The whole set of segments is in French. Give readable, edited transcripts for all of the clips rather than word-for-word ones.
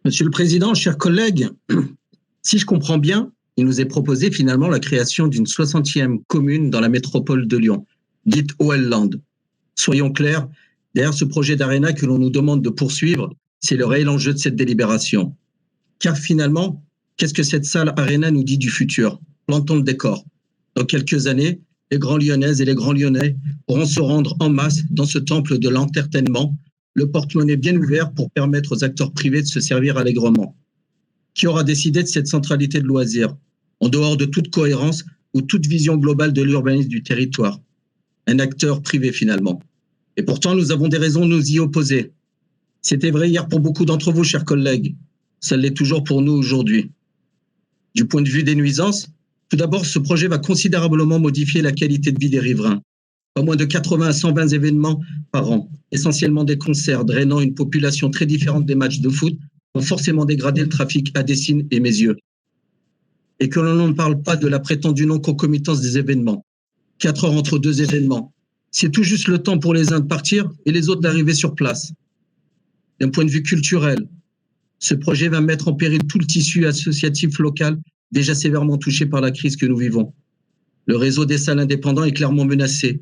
Monsieur le Président, chers collègues, si je comprends bien, il nous est proposé finalement la création d'une 60e commune dans la métropole de Lyon, dite OL-Land. Soyons clairs, derrière ce projet d'Arena que l'on nous demande de poursuivre, c'est le réel enjeu de cette délibération. Car finalement, qu'est-ce que cette salle Arena nous dit du futur? Plantons le décor. Dans quelques années, les grands Lyonnaises et les grands Lyonnais pourront se rendre en masse dans ce temple de l'entertainment, le porte-monnaie bien ouvert pour permettre aux acteurs privés de se servir allègrement. Qui aura décidé de cette centralité de loisirs, en dehors de toute cohérence ou toute vision globale de l'urbanisme du territoire? Un acteur privé finalement. Et pourtant, nous avons des raisons de nous y opposer. C'était vrai hier pour beaucoup d'entre vous, chers collègues. Ça l'est toujours pour nous aujourd'hui. Du point de vue des nuisances, tout d'abord, ce projet va considérablement modifier la qualité de vie des riverains. Pas moins de 80 à 120 événements par an, essentiellement des concerts drainant une population très différente des matchs de foot, vont forcément dégrader le trafic à Dessines et Mézieux. Et que l'on ne parle pas de la prétendue non-concomitance des événements. 4 heures entre deux événements. C'est tout juste le temps pour les uns de partir et les autres d'arriver sur place. D'un point de vue culturel, ce projet va mettre en péril tout le tissu associatif local déjà sévèrement touché par la crise que nous vivons. Le réseau des salles indépendants est clairement menacé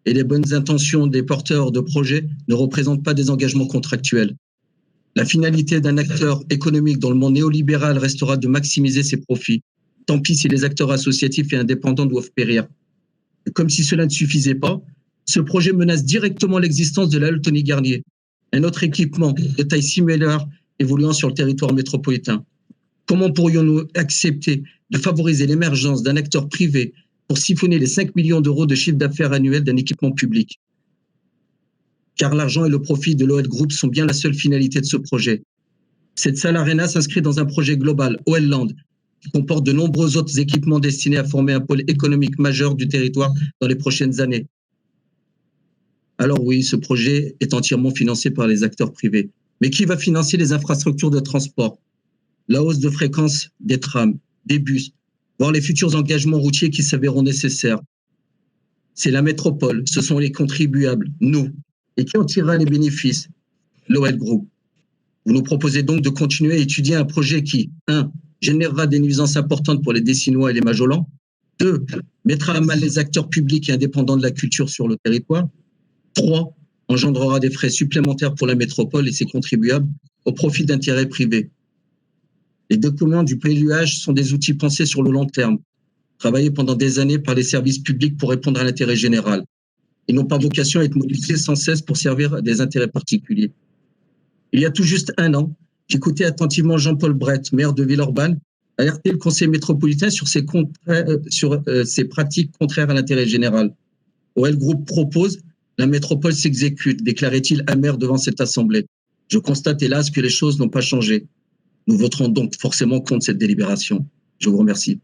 et les bonnes intentions des porteurs de projets ne représentent pas des engagements contractuels. La finalité d'un acteur économique dans le monde néolibéral restera de maximiser ses profits. Tant pis si les acteurs associatifs et indépendants doivent périr. Et comme si cela ne suffisait pas, ce projet menace directement l'existence de la Tony Garnier, un autre équipement de taille similaire évoluant sur le territoire métropolitain. Comment pourrions-nous accepter de favoriser l'émergence d'un acteur privé pour siphonner les 5 millions d'euros de chiffre d'affaires annuel d'un équipement public? Car l'argent et le profit de l'OL Group sont bien la seule finalité de ce projet. Cette salle Arena s'inscrit dans un projet global, OL Land, qui comporte de nombreux autres équipements destinés à former un pôle économique majeur du territoire dans les prochaines années. Alors oui, ce projet est entièrement financé par les acteurs privés. Mais qui va financer les infrastructures de transport? La hausse de fréquence des trams, des bus, voire les futurs engagements routiers qui s'avéreront nécessaires. C'est la métropole, ce sont les contribuables, nous. Et qui en tirera les bénéfices? L'OL Group. Vous nous proposez donc de continuer à étudier un projet qui, 1, générera des nuisances importantes pour les Dessinois et les Majolans, 2, mettra à mal les acteurs publics et indépendants de la culture sur le territoire, 3, engendrera des frais supplémentaires pour la métropole et ses contribuables au profit d'intérêts privés. Les documents du PLUH sont des outils pensés sur le long terme, travaillés pendant des années par les services publics pour répondre à l'intérêt général. Ils n'ont pas vocation à être modifiés sans cesse pour servir à des intérêts particuliers. Il y a tout juste un an, j'écoutais attentivement Jean-Paul Brett, maire de Villeurbanne, alerter le conseil métropolitain sur ses pratiques contraires à l'intérêt général. OL Group propose, la métropole s'exécute, déclarait-il amer devant cette assemblée. Je constate hélas que les choses n'ont pas changé. Nous voterons donc forcément contre cette délibération. Je vous remercie.